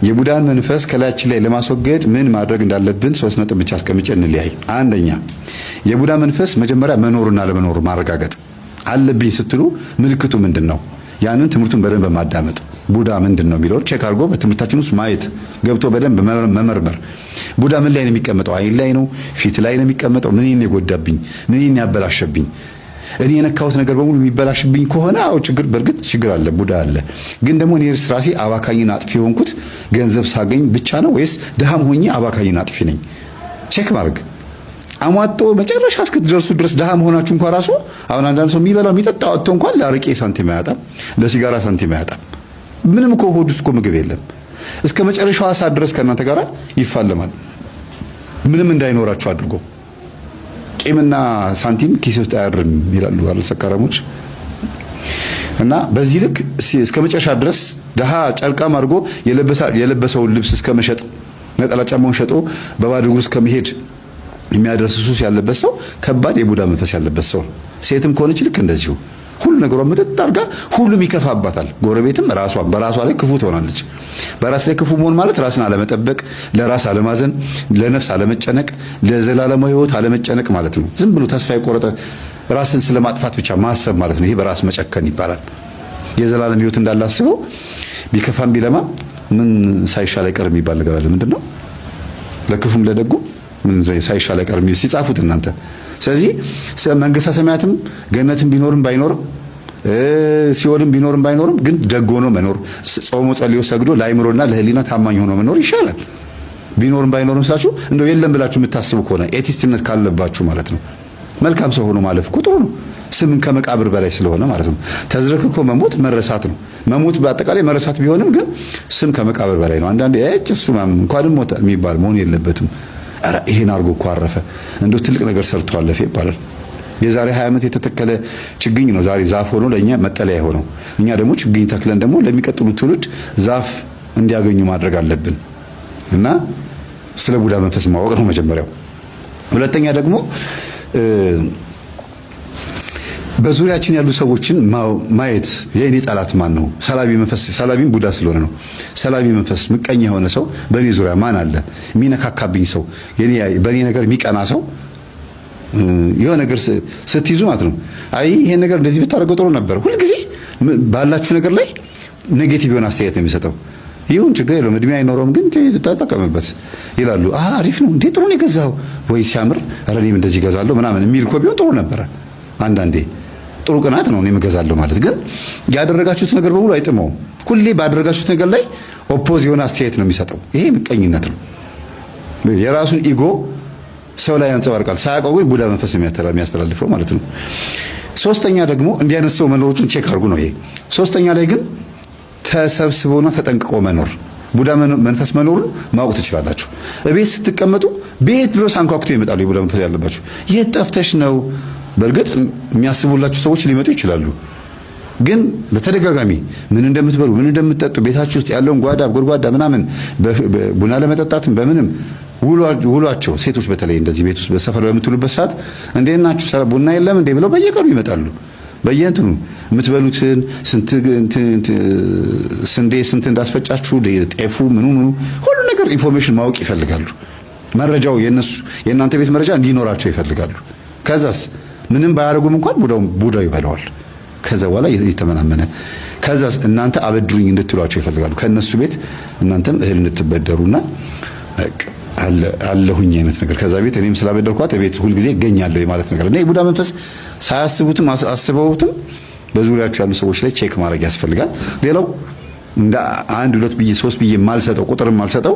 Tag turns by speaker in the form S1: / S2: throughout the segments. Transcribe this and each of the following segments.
S1: የቡዳን መንፈስ ከላያችን ላይ ለማስወገድ ምን ማድረግ እንዳለብን 3 ነጥብ ብቻ አስቀምጬ እንለያይ። አንደኛ የቡዳ መንፈስ መጀመሪያ መኖርና ለመኖር ማረጋገጥ አለብኝ ስትሉ ምልክቱ ምንድነው? ያንን ትምህርቱን በደንብ ማዳመጥ ቡዳ ምንድነው የሚለው ቼክ አድርጎ በትምህርታችን ውስጥ ማየት ገብቶ በደንብ መመርመር። ቡዳ ምን ላይ ነው የሚቀመጠው? አይን ላይ ነው? ፊት ላይ ነው የሚቀመጠው? ምን የጎዳብኝ? ምን ያበላሸብኝ? እኔ የነካሁት ነገር በሙሉ የሚበላሽብኝ ከሆነ አው ችግር በርግጥ ችግር አለ፣ ቡዳ አለ። ግን ደግሞ እኔ ራሴ አባካኝና አጥፊ ሆንኩት ገንዘብ ሳገኝ ብቻ ነው ወይስ ድሃም ሆኜ አባካኝና አጥፊ ነኝ? ቼክ ማድረግ አሟጦ መጨረሻ እስክትደርሱ ድረስ ድሃ መሆናችሁ እንኳን ራሱ አሁን አንዳንድ ሰው የሚበላው የሚጠጣው አጥቶ እንኳን ለአረቄ ሳንቲም አያጣም፣ ለሲጋራ ሳንቲም አያጣም። ምንም እኮ ሆድ ውስጥ እኮ ምግብ የለም። እስከ መጨረሻው ሰዓት ድረስ ከእናንተ ጋር ይፋለማል፣ ምንም እንዳይኖራችሁ አድርጎ። ቂምና ሳንቲም ኪስ ውስጥ አያድርም ይላሉ አይደል ሰካራሞች። እና በዚህ ልክ እስከ መጨረሻ ድረስ ድሃ ጨርቃም አድርጎ የለበሰውን ልብስ እስከ መሸጥ ነጠላ ጫማውን ሸጦ በባዶ እግሩ እስከ መሄድ የሚያደርስ ሱስ ያለበት ሰው ከባድ የቡዳ መንፈስ ያለበት ሰው። ሴትም ከሆነች ልክ እንደዚሁ ሁሉ ነገሯ መጠጥ አድርጋ ሁሉም ይከፋባታል። ጎረቤትም በራሷ ላይ ክፉ ትሆናለች። በራስ ላይ ክፉ መሆን ማለት ራስን አለመጠበቅ፣ ለራስ አለማዘን፣ ለነፍስ አለመጨነቅ፣ ለዘላለማዊ ሕይወት አለመጨነቅ ማለት ነው። ዝም ብሎ ተስፋ የቆረጠ ራስን ስለማጥፋት ብቻ ማሰብ ማለት ነው። ይሄ በራስ መጨከን ይባላል። የዘላለም ሕይወት እንዳላስበው ቢከፋም ቢለማ ምን ሳይሻል አይቀርም የሚባል ነገር አለ። ምንድነው? ለክፉም ለደጉ ምን ሳይሻል አይቀርም ሲጻፉት እናንተ። ስለዚህ መንግስተ ሰማያትም ገነትም ቢኖርም ባይኖርም ሲኦልም ቢኖርም ባይኖርም ግን ደግ ሆኖ መኖር፣ ጾሞ ጸልዮ ሰግዶ ለአይምሮና ለህሊና ታማኝ ሆኖ መኖር ይሻላል። ቢኖርም ባይኖርም ስላችሁ እንደው የለም ብላችሁ የምታስቡ ከሆነ ኤቲስትነት ካለባችሁ ማለት ነው። መልካም ሰው ሆኖ ማለፍ እኮ ጥሩ ነው። ስምን ከመቃብር በላይ ስለሆነ ማለት ነው። ተዝረክኮ መሞት መረሳት ነው። መሞት በአጠቃላይ መረሳት ቢሆንም ግን ስም ከመቃብር በላይ ነው። አንዳንዴ እሱ እንኳንም ሞተ የሚባል መሆን የለበትም። አረ ይሄን አርጎ እኮ አረፈ እንደው ትልቅ ነገር ሰርቶ አለፈ ይባላል። የዛሬ 20 ዓመት የተተከለ ችግኝ ነው ዛሬ ዛፍ ሆኖ ለኛ መጠለያ ሆነው። እኛ ደግሞ ችግኝ ተክለን ደግሞ ለሚቀጥሉት ትውልድ ዛፍ እንዲያገኙ ማድረግ አለብን። እና ስለ ቡዳ መንፈስ ማወቅ ነው መጀመሪያው። ሁለተኛ ደግሞ በዙሪያችን ያሉ ሰዎችን ማየት የኔ ጠላት ማን ነው? ሰላቢ መንፈስ፣ ሰላቢም ቡዳ ስለሆነ ነው። ሰላቢ መንፈስ ምቀኛ የሆነ ሰው በኔ ዙሪያ ማን አለ? የሚነካካብኝ ሰው፣ በኔ ነገር የሚቀና ሰው የሆነ ነገር ስትይዙ ማለት ነው። አይ ይሄን ነገር እንደዚህ ብታደርገው ጥሩ ነበር። ሁልጊዜ ባላችሁ ነገር ላይ ኔጌቲቭ የሆነ አስተያየት ነው የሚሰጠው። ይሁን ችግር የለውም እድሜ አይኖረውም ግን ተጠቀምበት ይላሉ። አሪፍ ነው እንዴ ጥሩ ነው የገዛው ወይ ሲያምር ኧረ እኔም እንደዚህ እገዛለሁ ምናምን የሚል እኮ ቢሆን ጥሩ ነበረ። አንዳንዴ ጥሩ ቅናት ነው እኔም እገዛለሁ ማለት። ግን ያደረጋችሁት ነገር በሙሉ አይጥመውም። ሁሌ ባደረጋችሁት ነገር ላይ ኦፖዝ የሆነ አስተያየት ነው የሚሰጠው። ይሄ ምቀኝነት ነው። የራሱን ኢጎ ሰው ላይ ያንጸባርቃል። ሳያውቀው ግን ቡዳ መንፈስ የሚያስተላልፈው ማለት ነው። ሶስተኛ ደግሞ እንዲህ አይነት ሰው መኖሮቹን ቼክ አድርጉ ነው ይሄ። ሶስተኛ ላይ ግን ተሰብስቦና ተጠንቅቆ መኖር፣ ቡዳ መንፈስ መኖሩን ማወቅ ትችላላችሁ። እቤት ስትቀመጡ ቤት ድረስ አንኳኩቶ ይመጣሉ የቡዳ መንፈስ ያለባችሁ። የት ጠፍተሽ ነው? በእርግጥ የሚያስቡላችሁ ሰዎች ሊመጡ ይችላሉ። ግን በተደጋጋሚ ምን እንደምትበሉ ምን እንደምትጠጡ ቤታችሁ ውስጥ ያለውን ጓዳ ጎድጓዳ ምናምን ቡና ለመጠጣትም በምንም ውሏቸው ሴቶች በተለይ እንደዚህ ቤት ውስጥ በሰፈር በምትሉበት ሰዓት እንዴት ናችሁ ቡና የለም እንዴ ብለው በየቀኑ ይመጣሉ። በየእንትኑ የምትበሉትን ስንዴ ስንት እንዳስፈጫችሁ ጤፉ ምኑ ሁሉ ነገር ኢንፎርሜሽን ማወቅ ይፈልጋሉ። መረጃው የእናንተ ቤት መረጃ እንዲኖራቸው ይፈልጋሉ። ከዛስ ምንም ባያደርጉም እንኳን ቡዳው ይበላዋል። ከዛ በኋላ እየተመናመነ ከዛስ እናንተ አበድሩኝ እንድትሏቸው ይፈልጋሉ። ከነሱ ቤት እናንተም እህል እንድትበደሩና አለሁኝ አይነት ነገር ከዛ ቤት እኔም ስላበደርኳት ቤት ሁሉ ጊዜ እገኛለሁ ማለት ነገር እና የቡዳ መንፈስ ሳያስቡትም አስበውትም በዙሪያቸው ያሉ ሰዎች ላይ ቼክ ማድረግ ያስፈልጋል። ሌላው እንደ 1 2 ብዬ 3 ብዬ ማልሰጠው ቁጥርም ማልሰጠው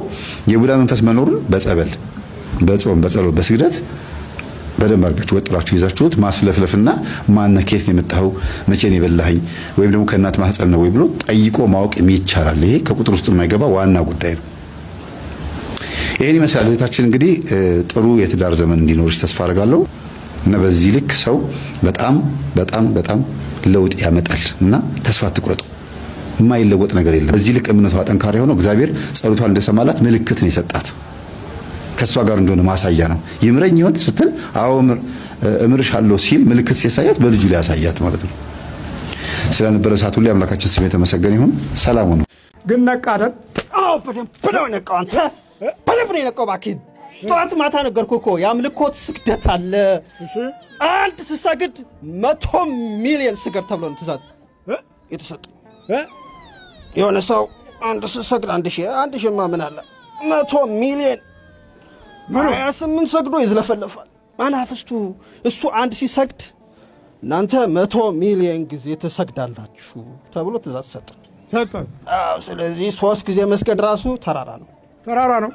S1: የቡዳ መንፈስ መኖሩን በጸበል በጾም በጸሎት በስግደት በደንብ አድርጋችሁ ወጥራችሁ ይዛችሁት ማስለፍለፍና ማነከት ነው የመጣው መቼ ነው የበላኸኝ ወይም ደግሞ ከእናት ማህፀን ነው ወይ ብሎ ጠይቆ ማወቅ ይቻላል። ይሄ ከቁጥር ውስጥ የማይገባ ዋና ጉዳይ ነው። ይሄን ይመስላል። እህታችን እንግዲህ ጥሩ የትዳር ዘመን እንዲኖርሽ ተስፋ አደርጋለሁ እና በዚህ ልክ ሰው በጣም በጣም በጣም ለውጥ ያመጣል እና ተስፋ አትቁረጡ። የማይለወጥ ነገር የለም። በዚህ ልክ እምነቷ ጠንካራ የሆነው እግዚአብሔር ጸሎቷን እንደሰማላት ምልክትን የሰጣት ከሷ ጋር እንደሆነ ማሳያ ነው። ይምረኝ ይሆን ስትል አዎ እምርሻለሁ ሲል ምልክት ሲያሳያት በልጁ ላይ ያሳያት ማለት ነው። ስለነበረ ሰዓት ሁሉ አምላካችን ስም የተመሰገነ ይሁን። ሰላም ነው።
S2: ግን ነቃደት አዎ በደንብ ነው የነቃው። አንተ በደንብ ነው የነቃው። እባክህን ጠዋት ማታ ነገርኩህ እኮ የአምልኮት ስግደት አለ። አንድ ስሰግድ 100 ሚሊዮን ስገድ ተብሎ ነው ትእዛዝ የተሰጠው። የሆነ ሰው አንድ ስሰግድ 1000 ምን አለ 100 ሚሊዮን 28 ሰግዶ ይዝለፈለፋል መናፍስቱ። እሱ አንድ ሲሰግድ እናንተ 100 ሚሊዮን ጊዜ ትሰግዳላችሁ ተብሎ ትእዛዝ ሰጠ። አዎ ስለዚህ 3 ጊዜ መስገድ ራሱ ተራራ ነው።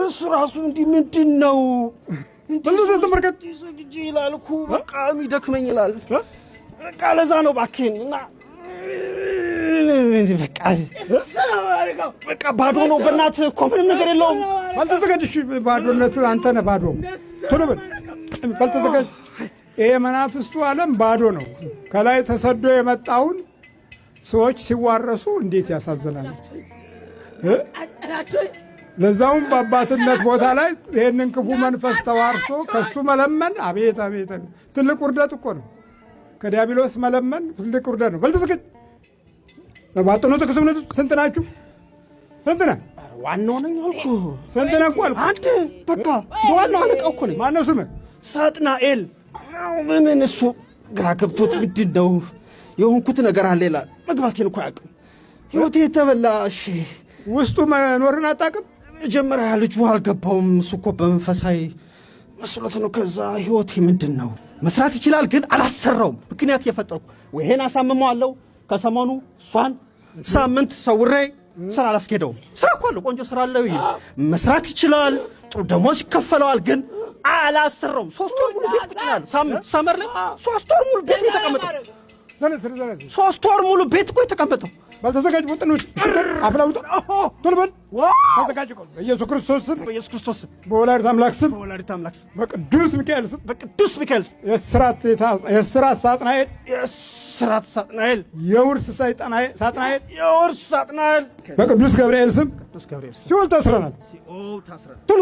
S2: እሱ ራሱ እንዲህ ምንድን ነው እንዲህ ተመርከት ይላል እኮ በቃ የሚደክመኝ ይላል። በቃ ለዛ ነው እባክህን እና በቃ ባዶ ነው። በእናትህ እኮ ምንም ነገር የለውም።
S3: ባልተዘጋጅሽ ባዶነት አንተ ነህ ባዶ። ቶሎ በል ባልተዘጋጅ። ይሄ መናፍስቱ ዓለም ባዶ ነው። ከላይ ተሰዶ የመጣውን ሰዎች ሲዋረሱ እንዴት ያሳዝናል። ለዛውም በአባትነት ቦታ ላይ ይህንን ክፉ መንፈስ ተዋርሶ ከሱ መለመን አቤት አቤት ትልቅ ውርደት እኮ ነው። ከዲያብሎስ መለመን ትልቅ ውርደት ነው። በልተስከት ባጥኖት ከስምነቱ ስንት ናችሁ? ስንት ነህ?
S2: ዋናው ነኝ አልኩ።
S3: ስንት ነህ እኮ አልኩ።
S2: አንተ በቃ ዋናው አለቃው እኮ ነኝ።
S3: ማነው ስምህ?
S2: ሳጥናኤል። ምን እሱ ግራ ገብቶት ምንድን ነው የሆንኩት ነገር አለ ይላል። መግባቴን እኮ አያውቅም። ሕይወቴ የተበላሽ
S3: ውስጡ መኖርን አታውቅም።
S2: መጀመሪያ ልጁ አልገባውም። እሱ እኮ በመንፈሳዊ መስሎት ነው። ከዛ ሕይወቴ ምንድን ነው መስራት ይችላል ግን አላሰራውም። ምክንያት እየፈጠርኩ ወይሄን አሳምመዋለሁ። ከሰሞኑ እሷን ሳምንት ሰውሬ ስራ አላስኬደውም። ስራ እኮ አለው፣ ቆንጆ ስራ አለው። ይሄ መስራት ይችላል፣ ጥሩ ደሞዝ ይከፈለዋል። ግን አላሰራውም። 3 ወር ሙሉ ቤት ቁጭ ያለ ሳምንት ሰመር ላይ 3 ወር ሙሉ ቤት የተቀመጠው 3 ወር ሙሉ ቤት እኮ የተቀመጠው።
S3: ባልተዘጋጅ ወጥኖች አፍላውጣ ቶሎ በል ተዘጋጅ። በኢየሱስ ክርስቶስ ስም በወላዲተ አምላክ ስም በቅዱስ ሚካኤል ስም የእስራት ሳጥናኤል የውርስ ሳጥናኤል በቅዱስ ገብርኤል ስም ሲኦል ታስረናል። ቶሎ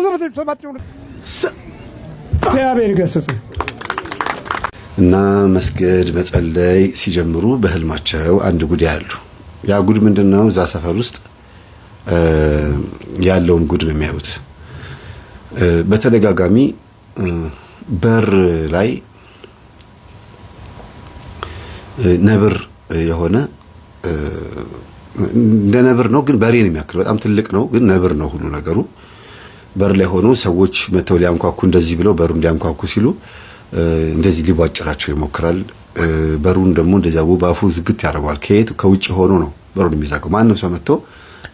S3: እግዚአብሔር ይገስጽ
S1: እና መስገድ መጸለይ ሲጀምሩ በህልማቸው አንድ ጉድ ያሉ። ያ ጉድ ምንድነው? እዛ ሰፈር ውስጥ ያለውን ጉድ ነው የሚያዩት። በተደጋጋሚ በር ላይ ነብር የሆነ እንደ ነብር ነው ግን በሬ ነው የሚያክል፣ በጣም ትልቅ ነው ግን ነብር ነው ሁሉ ነገሩ። በር ላይ ሆኖ ሰዎች መተው ሊያንኳኩ እንደዚህ ብለው በሩን ሊያንኳኩ ሲሉ እንደዚህ ሊቧጭራቸው ይሞክራል። በሩን ደግሞ እንደዚያው ባፉ ዝግት ያደርገዋል። ከውጭ ሆኖ ነው በሩን የሚዘጋው። ማንም ሰው መጥቶ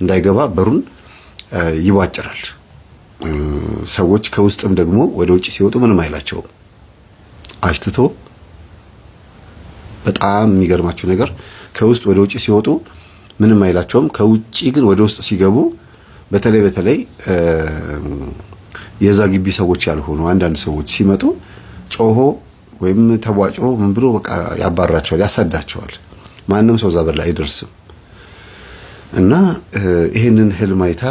S1: እንዳይገባ በሩን ይቧጭራል። ሰዎች ከውስጥም ደግሞ ወደ ውጭ ሲወጡ ምንም አይላቸውም። አሽትቶ በጣም የሚገርማችሁ ነገር ከውስጥ ወደ ውጭ ሲወጡ ምንም አይላቸውም። ከውጭ ግን ወደ ውስጥ ሲገቡ በተለይ የዛ ግቢ ሰዎች ያልሆኑ አንዳንድ ሰዎች ሲመጡ ጮሆ ወይም ተቧጭሮ ምን ብሎ በቃ ያባራቸዋል፣ ያሳዳቸዋል። ማንም ሰው እዛ በር ላይ አይደርስም። እና ይሄንን ህልም አይታ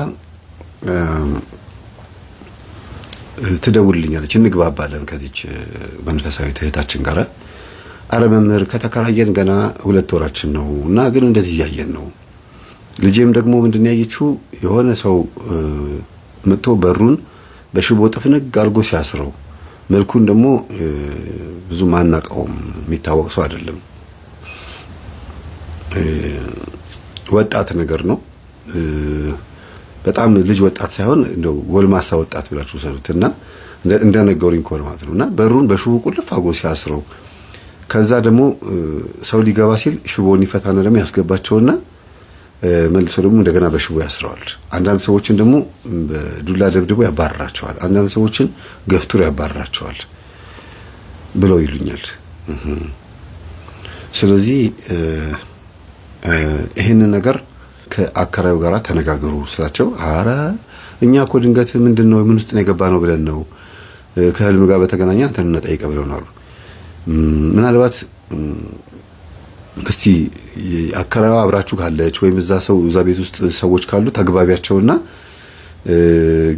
S1: ትደውልልኛለች። እንግባባለን ከዚች መንፈሳዊ እህታችን ጋር። አረ መምህር ከተከራየን ገና 2 ወራችን ነው እና ግን እንደዚህ እያየን ነው። ልጄም ደግሞ ምንድን ያየችው የሆነ ሰው መጥቶ በሩን በሽቦ ጥፍንግ አድርጎ ሲያስረው፣ መልኩን ደግሞ ብዙ ማናቀውም የሚታወቅ ሰው አይደለም። ወጣት ነገር ነው። በጣም ልጅ ወጣት ሳይሆን እንደው ጎልማሳ ወጣት ብላችሁ ሰሩትና እንደነገሩኝ ከሆነ ማለት ነውና በሩን በሽቦ ቁልፍ አድርጎ ሲያስረው፣ ከዛ ደግሞ ሰው ሊገባ ሲል ሽቦውን ይፈታና ደግሞ ያስገባቸውና መልሶ ደግሞ እንደገና በሽቦ ያስረዋል። አንዳንድ ሰዎችን ደግሞ በዱላ ደብድቦ ያባርራቸዋል። አንዳንድ ሰዎችን ገፍትሮ ያባርራቸዋል ብለው ይሉኛል። ስለዚህ ይሄንን ነገር ከአከራዩ ጋር ተነጋገሩ ስላቸው፣ አረ እኛ እኮ ድንገት ምንድነው ምን ውስጥ ነው የገባነው ብለን ነው ከህልም ጋር በተገናኘ አንተን እንጠይቅ ብለውናል። ምናልባት እስቲ አከራዩ አብራችሁ ካለች ወይም እዛ ቤት ውስጥ ሰዎች ካሉ ተግባቢያቸውና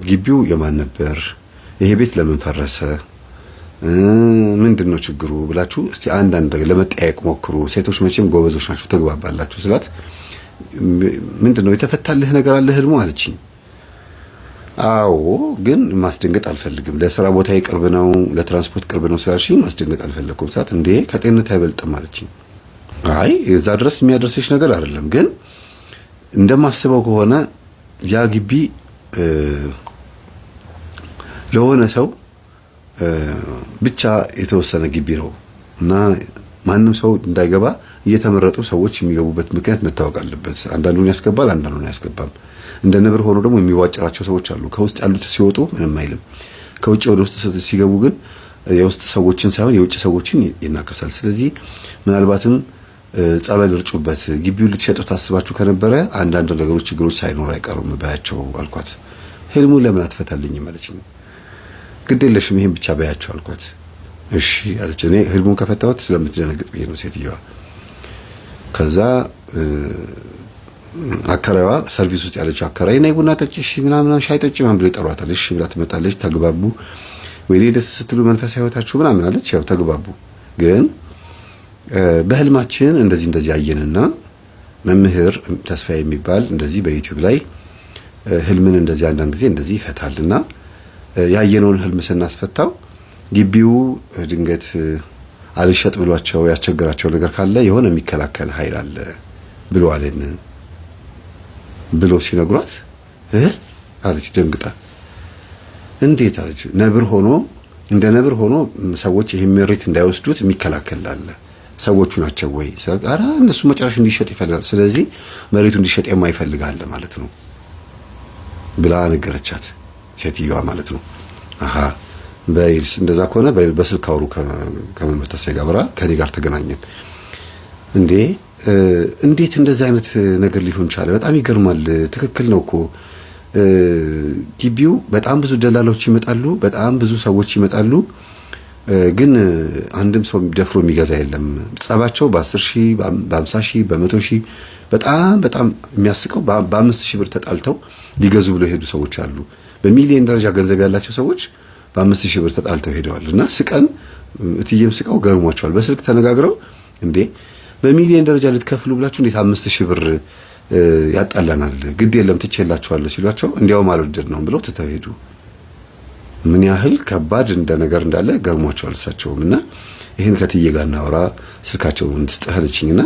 S1: ግቢው የማን ነበር፣ ይሄ ቤት ለምን ፈረሰ፣ ምንድነው ችግሩ ብላችሁ እስቲ አንዳንድ ለመጠያየቅ ሞክሩ። ሴቶች መቼም ጎበዞች ናችሁ፣ ተግባባላችሁ ስላት ምንድነው የተፈታልህ ነገር አለ ህልሙ አለችኝ። አዎ ግን ማስደንገጥ አልፈልግም። ለስራ ቦታ ቅርብ ነው፣ ለትራንስፖርት ቅርብ ነው ስላልሽኝ ማስደንገጥ አልፈለኩም። ሰዓት እንዴ ከጤንነት አይበልጥም አለችኝ። አይ እዛ ድረስ የሚያደርሰሽ ነገር አይደለም፣ ግን እንደማስበው ከሆነ ያ ግቢ ለሆነ ሰው ብቻ የተወሰነ ግቢ ነው እና ማንም ሰው እንዳይገባ እየተመረጡ ሰዎች የሚገቡበት ምክንያት መታወቅ አለበት። አንዳንዱን ያስገባል፣ አንዳንዱን አያስገባም። እንደ ነብር ሆኖ ደግሞ የሚዋጭራቸው ሰዎች አሉ። ከውስጥ ያሉት ሲወጡ ምንም አይልም፣ ከውጭ ወደ ውስጥ ሲገቡ ግን የውስጥ ሰዎችን ሳይሆን የውጭ ሰዎችን ይናከሳል። ስለዚህ ምናልባትም ጸበል እርጩበት፣ ግቢውን ልትሸጡ ታስባችሁ ከነበረ አንዳንድ ነገሮች ችግሮች ሳይኖር አይቀሩም ባያቸው አልኳት። ህልሙን ለምን አትፈታልኝም አለችኝ። ግድ የለሽም ይሄን ብቻ ባያቸው አልኳት። እሺ አለች። እኔ ህልሙን ከፈታሁት ስለምትደነግጥ ብዬ ነው ሴትዮዋ። ከዛ አከራይዋ ሰርቪስ ውስጥ ያለችው አከራይ ነይ ቡና ጠጪ፣ እሺ ምናምን ሻይ ጠጪ ምናምን ብሎ ይጠሯታል። እሺ ብላ ትመጣለች። ተግባቡ። ወይኔ ደስ ስትሉ መንፈሳዊ ህይወታችሁ ምናምን አለች። ያው ተግባቡ። ግን በህልማችን እንደዚህ አየንና መምህር ተስፋዬ የሚባል እንደዚህ በዩቲዩብ ላይ ህልምን እንደዚህ አንዳንድ ጊዜ እንደዚህ ይፈታልና ያየነውን ህልም ስናስፈታው ግቢው ድንገት አልሸጥ ብሏቸው ያስቸግራቸው ነገር ካለ የሆነ የሚከላከል ኃይል አለ ብሎ አለን ብሎ ሲነግሯት አለች ደንግጣ። እንዴት አለች። ነብር ሆኖ እንደ ነብር ሆኖ ሰዎች ይሄ መሬት እንዳይወስዱት የሚከላከል አለ። ሰዎቹ ናቸው ወይ? አራ እነሱ መጨረሻ እንዲሸጥ ይፈልጋል። ስለዚህ መሬቱ እንዲሸጥ የማይፈልግ አለ ማለት ነው ብላ ነገረቻት ሴትዮዋ ማለት ነው። አሃ በይልስ እንደዛ ከሆነ በስልክ አውሩ ከመምህር ተስፋዬ ጋር ብራ ከኔ ጋር ተገናኘን። እንዴት እንደዛ አይነት ነገር ሊሆን ቻለ? በጣም ይገርማል። ትክክል ነው እኮ ግቢው በጣም ብዙ ደላሎች ይመጣሉ፣ በጣም ብዙ ሰዎች ይመጣሉ፣ ግን አንድም ሰው ደፍሮ የሚገዛ የለም። ጸባቸው በ10 ሺህ በ50 ሺህ በ100 ሺህ በጣም የሚያስቀው በ5 ሺህ ብር ተጣልተው ሊገዙ ብለው የሄዱ ሰዎች አሉ። በሚሊዮን ደረጃ ገንዘብ ያላቸው ሰዎች በ5 ሺህ ብር ተጣልተው ሄደዋል። እና ስቀን እትዬም ስቀው ገርሟቸዋል። በስልክ ተነጋግረው እንዴ በሚሊዮን ደረጃ ልትከፍሉ ብላችሁ እንዴት 5 ሺህ ብር ያጣላናል? ግድ የለም ትቼላችኋለሁ ሲሏቸው እንዲያውም አልወደድነውም ብለው ትተው ሄዱ። ምን ያህል ከባድ ነገር እንዳለ ገርሟቸዋል እሳቸውም። እና ይህን ከትዬ ጋር እናወራ ስልካቸውን እንድስጥህ አለችኝና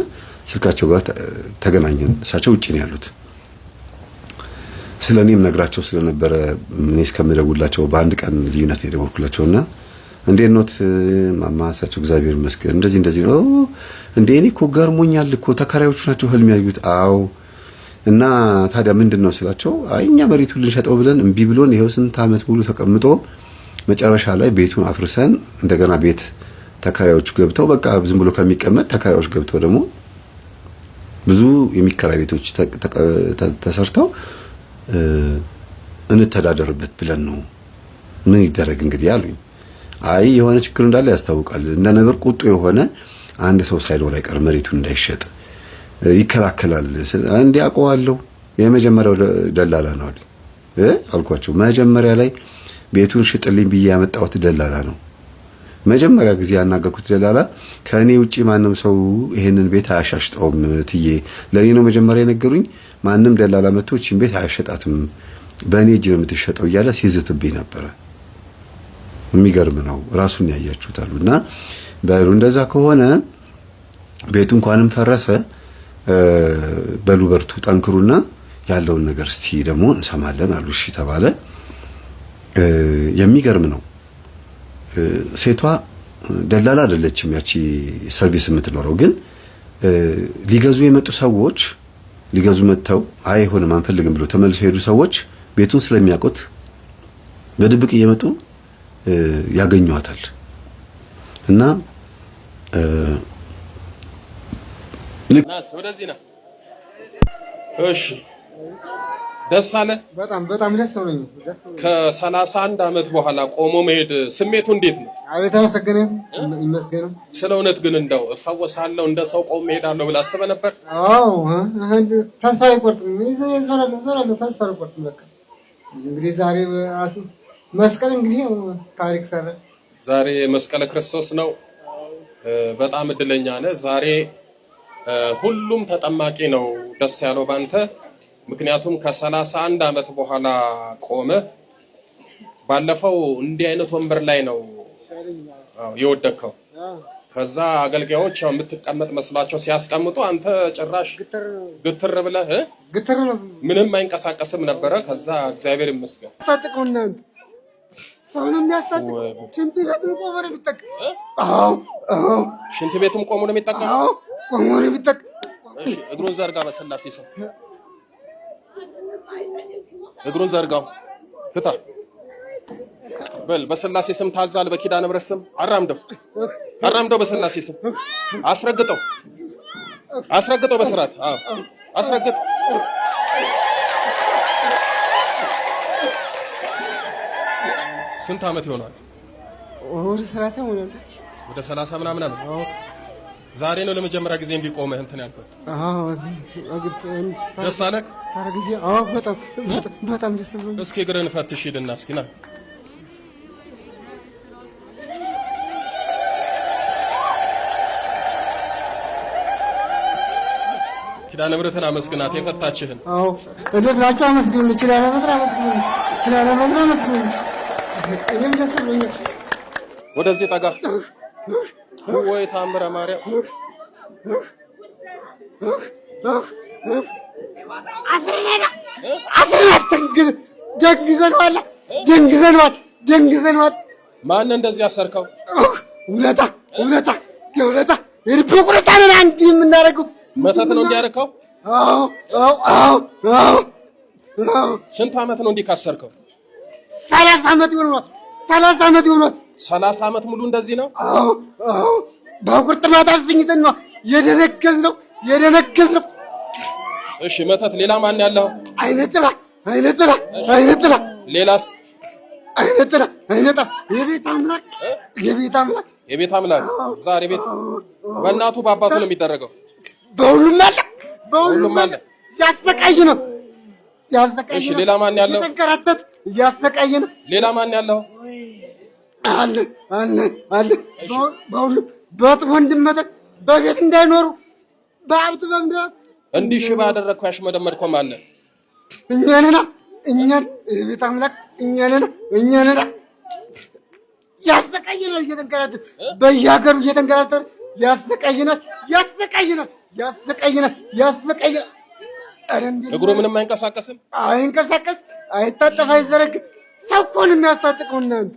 S1: ስልካቸው ጋር ተገናኘን። እሳቸው ውጭ ነው ያሉት። ስለኔም ነግራቸው ስለነበረ እኔ እስከምደውላቸው በአንድ ቀን ልዩነት የደወልኩላቸውና እንዴት ኖት ማማ? እሳቸው እግዚአብሔር ይመስገን እንደዚህ ነው። እንዴ እኔ እኮ ገርሞኛል እኮ ተከራዮቹ ናቸው ህልም ያዩት። አዎ እና ታዲያ ምንድነው ስላቸው፣ አይ እኛ መሬቱን ልንሸጠው ብለን እምቢ ብሎን ይሄው ስንት ዓመት ሙሉ ተቀምጦ መጨረሻ ላይ ቤቱን አፍርሰን እንደገና ቤት ተከራዮቹ ገብተው በቃ ዝም ብሎ ከሚቀመጥ ተከራዮች ገብተው ደግሞ ብዙ የሚከራይ ቤቶች ተሰርተው እንተዳደርበት ብለን ነው። ምን ይደረግ እንግዲህ አሉኝ። አይ የሆነ ችግር እንዳለ ያስታውቃል። እንደ ነብር ቁጡ የሆነ አንድ ሰው ሳይኖር አይቀር መሬቱን እንዳይሸጥ ይከላከላል። እንዴ አውቀዋለሁ፣ የመጀመሪያው ደላላ ነው አልኳቸው። መጀመሪያ ላይ ቤቱን ሽጥልኝ ብዬ ያመጣሁት ደላላ ነው። መጀመሪያ ጊዜ ያናገርኩት ደላላ ከኔ ውጪ ማንም ሰው ይሄንን ቤት አያሻሽጠውም ትዬ፣ ለኔ ነው መጀመሪያ የነገሩኝ። ማንም ደላላ መጥቶ እቺን ቤት አያሸጣትም በእኔ እጅ ነው የምትሸጠው እያለ ሲዝትብኝ ነበረ። የሚገርም ነው። ራሱን ያያችሁታሉና በሉ እንደዛ ከሆነ ቤቱ እንኳንም ፈረሰ፣ በሉ በርቱ፣ ጠንክሩና ያለውን ነገር እስቲ ደግሞ እንሰማለን አሉ። እሺ ተባለ። የሚገርም ነው። ሴቷ ደላላ አይደለችም ያቺ ሰርቪስ የምትኖረው። ግን ሊገዙ የመጡ ሰዎች ሊገዙ መጥተው አይሆንም አንፈልግም ብሎ ተመልሰው ሄዱ ሰዎች ቤቱን ስለሚያውቁት በድብቅ እየመጡ ያገኟታል። እና
S4: ወደዚህ ና። እሺ ደስ አለ?
S5: በጣም ደስ ብሎኝ።
S4: ከ31 ዓመት በኋላ ቆሞ መሄድ ስሜቱ እንዴት ነው?
S5: አቤት ተመሰገነ ይመስገን።
S4: ስለ እውነት ግን እንደው እፈወሳለሁ እንደ ሰው ቆሞ መሄዳለሁ ብለህ አስበህ ነበር?
S5: አዎ ተስፋ አይቆርጥም። ይዘራለሁ ተስፋ አይቆርጥም። በቃ እንግዲህ ዛሬ መስቀል እንግዲህ ታሪክ ሰራ።
S4: ዛሬ መስቀለ ክርስቶስ ነው። በጣም እድለኛ ነህ። ዛሬ ሁሉም ተጠማቂ ነው ደስ ያለው ባንተ ምክንያቱም ከ31 ዓመት በኋላ ቆመ። ባለፈው እንዲህ አይነት ወንበር ላይ ነው የወደከው። ከዛ አገልጋዮች ያው የምትቀመጥ መስሏቸው ሲያስቀምጡ አንተ ጭራሽ ግትር ብለህ
S5: ግትር ነው
S4: ምንም አይንቀሳቀስም ነበረ። ከዛ እግዚአብሔር ይመስገን
S5: ታጥቁና ሰውን የሚያሳጥቅ ሽንት ቤትም ቆሞ ነው የሚጠቀም። አዎ
S4: ሽንት ቤትም ቆሞ ነው የሚጠቀም።
S5: አዎ ቆሞ ነው የሚጠቀም።
S4: እሺ እግሩን ዘርጋ በስላሴ ስም እግሩን ዘርጋው ፍታ በል በስላሴ ስም ታዛል። በኪዳነ ምሕረት ስም አራምደው በስላሴ ስም አስረግጠው በስርዓት አስረግጥ። ስንት ዓመት ይሆናል? ወደ 30 ምናምን ዓመት። ዛሬ ነው ለመጀመሪያ ጊዜ እንዲቆመህ እንትን ያልኩት። ደስ አለህ?
S5: በጣም ደስ ብሎኛል።
S4: እስኪ እግርህን ፈትሽ ሂድና እስኪ ና ኪዳነ ምሕረትን አመስግናት የፈታችህን።
S5: እልብላችሁ አመስግኑ ይችላል አመስግኑ። እኔም ደስ ብሎኛል።
S4: ወደዚህ ጠጋ ወይ ታምረ ማርያም
S5: ደንግዘነዋል።
S4: ማን እንደዚህ አሰርከው?
S5: ውለታ የልብ ቁርጣ ነን አንድ የምናደርገው
S4: መተት ነው እንዲያረከው።
S5: አዎ
S4: ስንት ዓመት ነው እንዲህ ካሰርከው?
S5: 30 ዓመት ይሆናል።
S4: 30 ዓመት ሙሉ እንደዚህ ነው?
S5: አዎ በቁርጥማት አስኝተን ነው የደነገዝነው።
S4: እሺ መተት ሌላ ማን ያለው?
S5: አይነ ጥላ
S4: ሌላስ?
S5: አይነ ጥላ
S4: የቤት አምላክ ዛሬ ቤት በእናቱ በአባቱ ነው የሚደረገው። በሁሉም አለ።
S5: ያሰቃይ ነው።
S4: እሺ ሌላ ማን ያለው?
S5: ተንከራተት ያሰቃይ ነው።
S4: ሌላ ማን ያለው?
S5: አለ በሁሉም በወንድመት በቤት እንዳይኖሩ በሀብት በምድር
S4: እንዲህ ሽባ ያደረግከው ያሽመደመድከው ማን ነው?
S5: እኛን የቤት አምላክ እኛንና ያሰቃየናል። እየተንከራተት በየሀገሩ እየተንከራተት ያሰቃየናል።
S4: እግሩ ምንም አይንቀሳቀስም።
S5: አይታጠፍ፣ አይዘረግ። ሰው እኮ ነው የሚያስታጥቀው። እናንተ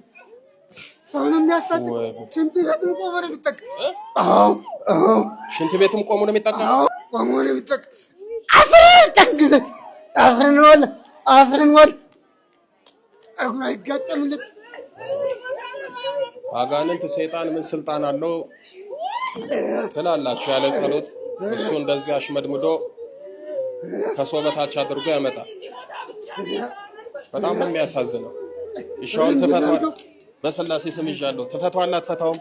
S5: ሰው ነው የሚያስታጥቀው። ሽንት ቤትም ቆሞ ነው የሚጠቀም።
S4: ሽንት ቤትም ቆሞ ነው የሚጠቀም።
S5: አስረንዋል። እግሩ አይጋጠምለት።
S4: አጋንንት ሰይጣን ምን ስልጣን አለው ትላላችሁ? ያለ ጸሎት እሱ እንደዚህ አሽመድምዶ ከሰው በታች አድርጎ ያመጣል። በጣም ነው የሚያሳዝነው። እሻውን ትፈቷል። በስላሴ ስም ይዣለሁ። ትፈቷል አትፈታውም?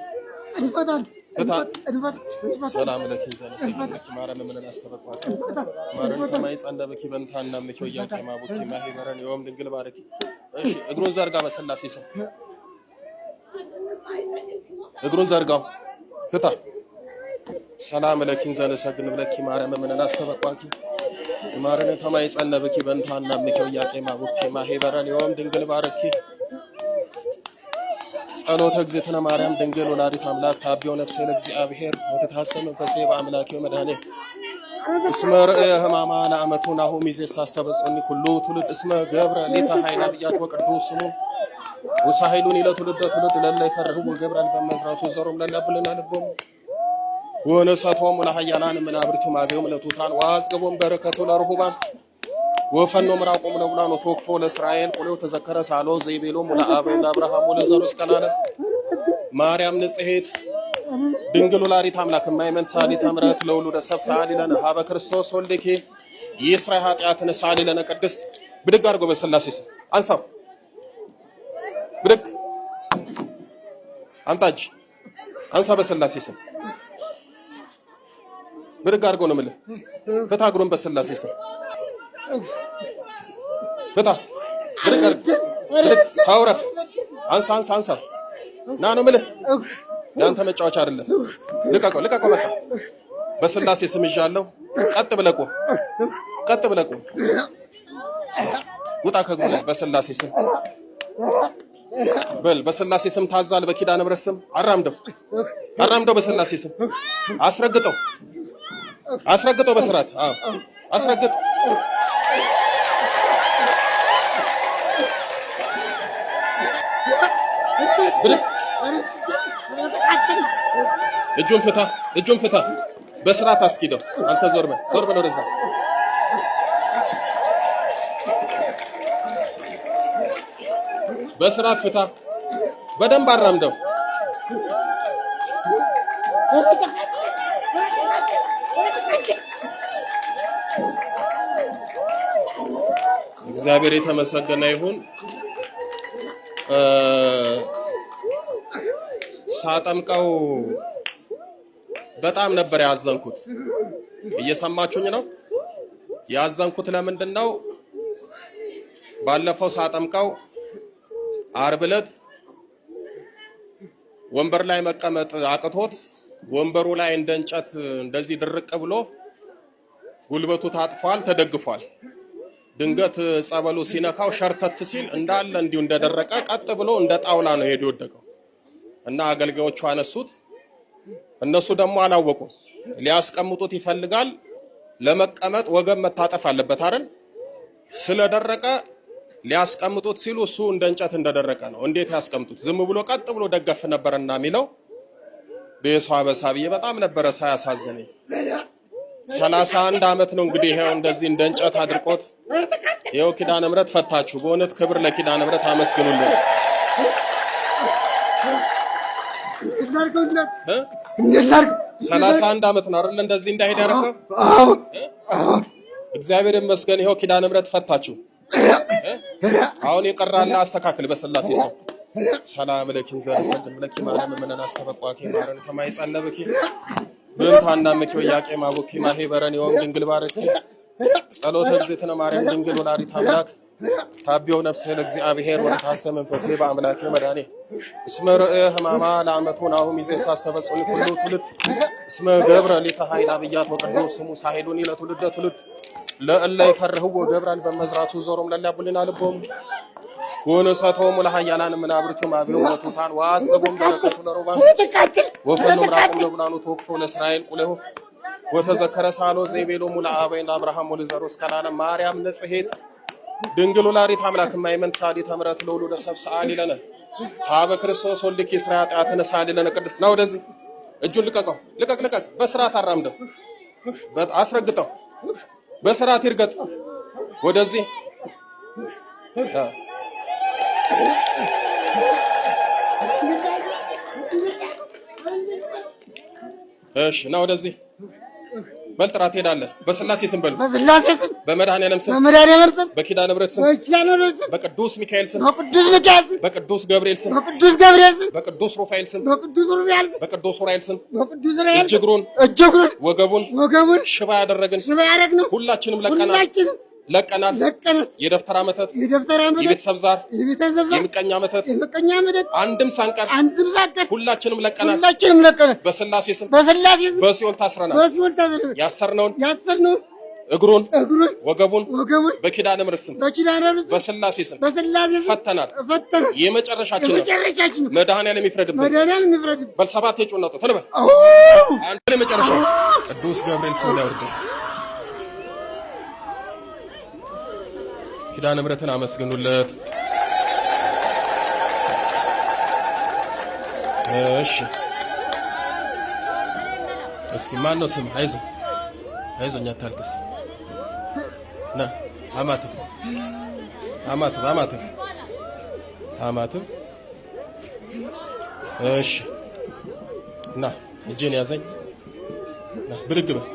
S4: ሰላም ለኪ ዘነሰኪ ማረም ምን አስተበቋት ማረም ከማይ ጸንደበኪ በንታና ምኪው ያቀማ ቡኪ ማህበረን የወም ድንግል ባረኪ። እሺ እግሩን ዘርጋ በስላሴ ስም እግሩን ዘርጋው ፍታ። ሰላም ለኪ ዘነሰግን ብለኪ ማረም ምን አስተበቋኪ ማረም ከማይ ጸንደበኪ በንታና ምኪው ያቀማ ቡኪ ማህበረን የወም ድንግል ባረኪ። ጸሎተ እግዝእትነ ማርያም ድንግል ወላዲተ አምላክ ታቢዮ ነፍሴ ለእግዚአብሔር ወተታሰብ መንፈሴ በአምላኬው መድኃኔ እስመ ርእየ ሕማማ ለአመቱ ናሁ ሚዜስ አስተበጾኒ ኩሉ ትውልድ እስመ ገብረ ሊተ ኃይለ ብያት ወቅዱስ ስሙ ወሳይሉን ለትውልደ ትውልድ ለለ ይፈርሁ ገብረን በመዝራቱ ዘሮም ለለብልና ልቦም ወነሳቶም ለኃያላን መናብርቱ ማቤዮም ለቱታን ዋዝገቦም በረከቱ ለርሁባን ወፈኖ ምራቆም ለብላኖ ተወክፎ ለእስራኤል ቁሌው ተዘከረ ሳሎ ዘይቤሎ ለአብርሃም ለአብርሃም ወለዘሩ እስከላለ ማርያም ንጽሕት ድንግል ወላዲተ አምላክ ማይመን ሳሊተ ምሕረት ለውሉደ ሰብ ሳሊለነ ሀበ ክርስቶስ ወልድኪ ይስራ ኃጢአትነ ሳሊለነ ቅድስት። ብድግ አድርጎ በስላሴ ስም አንሳው። ብድግ አንታጅ አንሳ በስላሴ ስም ብድግ አድርጎ ነው የምልህ። ፍታ እግሩን በስላሴ ስም ፍታ። ታውረፍ አንሳ ና ነው የምልህ። ያንተ መጫወቻ አይደለም። ልቀቀው በቃ። በስላሴ ስም ይዣለሁ። ቀጥ ብለህ ቁም። ቀጥ ብለህ ቁም። ውጣ ከእግሩ ላይ በስላሴ ስም በል። በስላሴ ስም ታዛል። በኪዳነ ምሕረት ስም አራምደው፣ አራምደው። በስላሴ ስም አስረግጠው፣ አስረግጠው። በስርዓት አዎ፣ አስረግጥ። እጁን ፍታ፣ እጁን ፍታ። በስርዓት አስኪደው። አንተ ዞር በል፣ ዞር በል ወደዛ። በስርዓት ፍታ። በደንብ አራምደው። እግዚአብሔር የተመሰገነ ይሁን። ሳጠምቀው በጣም ነበር ያዘንኩት። እየሰማችሁኝ ነው? ያዘንኩት ለምንድን ነው? ባለፈው ሳጠምቀው ዓርብ ዕለት ወንበር ላይ መቀመጥ አቅቶት ወንበሩ ላይ እንደ እንጨት እንደዚህ ድርቅ ብሎ ጉልበቱ ታጥፏል፣ ተደግፏል። ድንገት ጸበሉ ሲነካው ሸርተት ሲል እንዳለ እንዲሁ እንደደረቀ ቀጥ ብሎ እንደ ጣውላ ነው ሄዶ ወደቀው እና አገልጋዮቹ አነሱት። እነሱ ደግሞ አላወቁም። ሊያስቀምጡት ይፈልጋል። ለመቀመጥ ወገብ መታጠፍ አለበት አይደል? ስለደረቀ ሊያስቀምጡት ሲሉ እሱ እንደ እንጨት እንደደረቀ ነው። እንዴት ያስቀምጡት? ዝም ብሎ ቀጥ ብሎ ደገፍ ነበርና የሚለው ቤሷ በሳብዬ በጣም ነበረ ሳያሳዝነኝ። 31 ዓመት ነው እንግዲህ ይሄው እንደዚህ እንደ እንጨት አድርቆት ይሄው ኪዳነ ምሕረት ፈታችሁ። በእውነት ክብር ለኪዳነ ምሕረት አመስግኑልን። 31 ዓመት ነው አይደል እንደዚህ እንዳይሄድ ያደረገው? እግዚአብሔር ይመስገን ይሄው ኪዳነ ምሕረት ፈታችሁ። አሁን የቀራላ አስተካክል በስላሴ ስም ሰላም ለኪን ዘረሰልም ለኪ ማለም ምንና አስተበቋኪ ማረን ከማይጸለብኪ ብንታና ምኪ ወያቄ ማቡኪ ማሄበረን ይወም ድንግል ባረኪ ጸሎተ እግዝእትነ ማርያም ድንግል ወላዲተ አምላክ ታቢው ነፍሴ ለእግዚአብሔር ወታሰ መንፈሴ በአምላኬ መድኃኔ እስመ ርእየ ሕማማ ለአመቱ ናሁ ሚዜሳ አስተበጽኒ ኩሉ ትውልድ እስመ ገብረ ሊተ ኃይል አብያት ወቅዱስ ስሙ ሳሄዱኒ ለትውልደ ትውልድ ለእለ ይፈርህዎ ገብራን በመዝራቱ ዞሮም ለላቡልና ልቦም ወነሳቶም ለሃያላን መናብርቱም አብዮ ወቱታን ዋስገቦም በረከቱ ለሮባን ወፈኑ ምራቁም ለቡናኑ ተወክፎ ለእስራኤል ቁለሁ ወተዘከረ ሳሎ ዘይቤሎ ሙላ አበይና አብርሃም ወለዘሮስ ከላለ ማርያም ንጽሕት ድንግል ወላዲተ አምላክ ማይመን ሳሊተ ምሕረት ለውሉደ ሰብእ ሰአሊ ለነ ሀበ ክርስቶስ ወልድኪ እስራ ኃጢአትነ ሳሊ ለነ ቅድስት ነው። ወደዚህ እጁን ልቀቀው፣ ልቀቅ፣ ልቀቅ። በስርዓት አራምደው፣ አስረግጠው፣ በስርዓት ይርገጥ። ወደዚህ እሺ፣ ና ወደዚህ በል ጥራት ሄዳለህ። በስላሴ ስም በል።
S5: በስላሴ ስም፣
S4: በመድኃኔዓለም ስም፣
S5: በመድኃኔዓለም ስም፣
S4: በኪዳነ ምሕረት ስም፣
S5: በኪዳነ ምሕረት ስም፣
S4: በቅዱስ ሚካኤል ስም፣
S5: በቅዱስ ሚካኤል ስም፣
S4: በቅዱስ ገብርኤል ስም፣
S5: በቅዱስ ገብርኤል ስም፣
S4: በቅዱስ ሩፋኤል ስም፣
S5: በቅዱስ ሩፋኤል ስም፣
S4: በቅዱስ ኡራኤል ስም፣
S5: በቅዱስ ኡራኤል
S4: እጅግሩን ወገቡን
S5: ሽባ ያደረግን
S4: ሁላችንም ለቀናል። የደብተራ መተት፣ የቤተሰብ ዛር፣ የምቀኛ መተት አንድም ሳንቀር ሁላችንም ለቀናል። በስላሴ ስም በሲኦል ታስረናል። ያሰርነውን እግሩን ወገቡን በኪዳነ ምሕረት ስም በስላሴ ስም ፈተናል። የመጨረሻችን ነው። መድኃኔዓለም ይፍረድብን። በል ሰባት የጮህ ነው ተለበል። አንተ የመጨረሻ ቅዱስ ገብርኤል ስም ያወርድ። ኪዳነ ምሕረትን አመስግኑለት። እሺ እስኪ ማን ነው ስም? አይዞህ አይዞህ አታልቅስ። ና አማትብ እሺ ና እጄን ያዘኝ። ና ብድግ በል።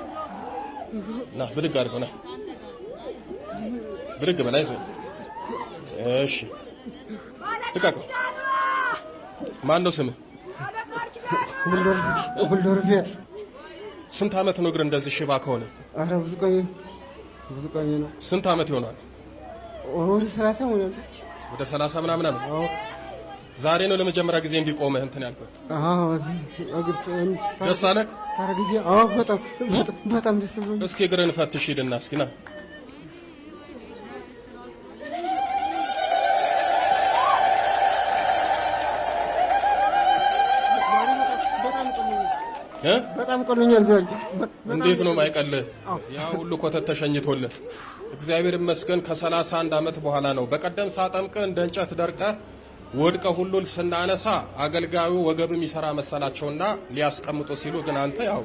S4: ና ብድግ አድርገው። ና ብድግ በል። አይዞህ። እሺ ልቀቀው። ማን ነው ስምህ? ስንት ዓመት ነው እግር እንደዚህ ሽባ ከሆነ?
S5: ኧረ ብዙ ቀን ነው።
S4: ስንት ዓመት ይሆናል?
S5: ወደ 30 ሆኗል።
S4: ወደ 30 ምናምን ዓመት። ዛሬ ነው ለመጀመሪያ ጊዜ እንዲቆመህ እንትን ያልኩት?
S5: አዎ።
S4: ደስ አለህ?
S5: ኧረ ጊዜ በጣም ደስ ብሎኛል።
S4: እስኪ እግርን ፈትሽ ሂድና እስኪ ና
S5: በጣም ቆሎኛል ዛሬ።
S4: እንዴት ነው ማይቀልህ? ያ ሁሉ ኮተት ተሸኝቶልህ እግዚአብሔር ይመስገን ከ31 ዓመት በኋላ ነው። በቀደም ሳጠምቀ እንደ እንጨት ደርቀ ወድቀ ሁሉ ስናነሳ አገልጋዩ ወገብ የሚሰራ መሰላቸውና ሊያስቀምጡ ሲሉ ግን አንተ ያው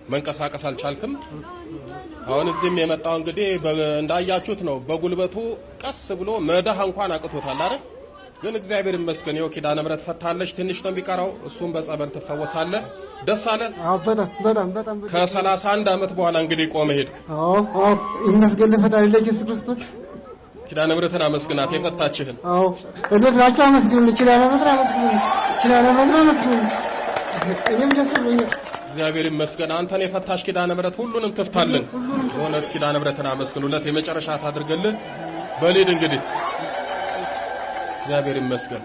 S4: መንቀሳቀስ አልቻልክም። አሁን እዚህም የመጣው እንግዲህ እንዳያችሁት ነው። በጉልበቱ ቀስ ብሎ መዳህ እንኳን አቅቶታል አይደል? ግን እግዚአብሔር ይመስገን ይኸው ኪዳነ ምሕረት ፈታለች። ትንሽ ነው የሚቀረው፣ እሱም በጸበል ትፈወሳለህ። ደስ አለ?
S5: አዎ በጣም
S4: ከ31 ዓመት በኋላ እንግዲህ ቆመ ሄድክ።
S5: አዎ ይመስገን ለፈጣሪ ለኢየሱስ ክርስቶስ።
S4: ኪዳነ ምሕረትን አመስግናት የፈታችህን።
S5: አዎ እዘራችሁ አመስግኑ። ኪዳነ ምሕረት አመስግኑ። እኔም ደስ ብሎኛል።
S4: እግዚአብሔር ይመስገን አንተን የፈታሽ ኪዳነ ምሕረት ሁሉንም ትፍታልን። በእውነት ኪዳነ ምሕረትን አመስግኑለት። የመጨረሻ ታድርግልህ። በሊድ እንግዲህ እግዚአብሔር ይመስገን።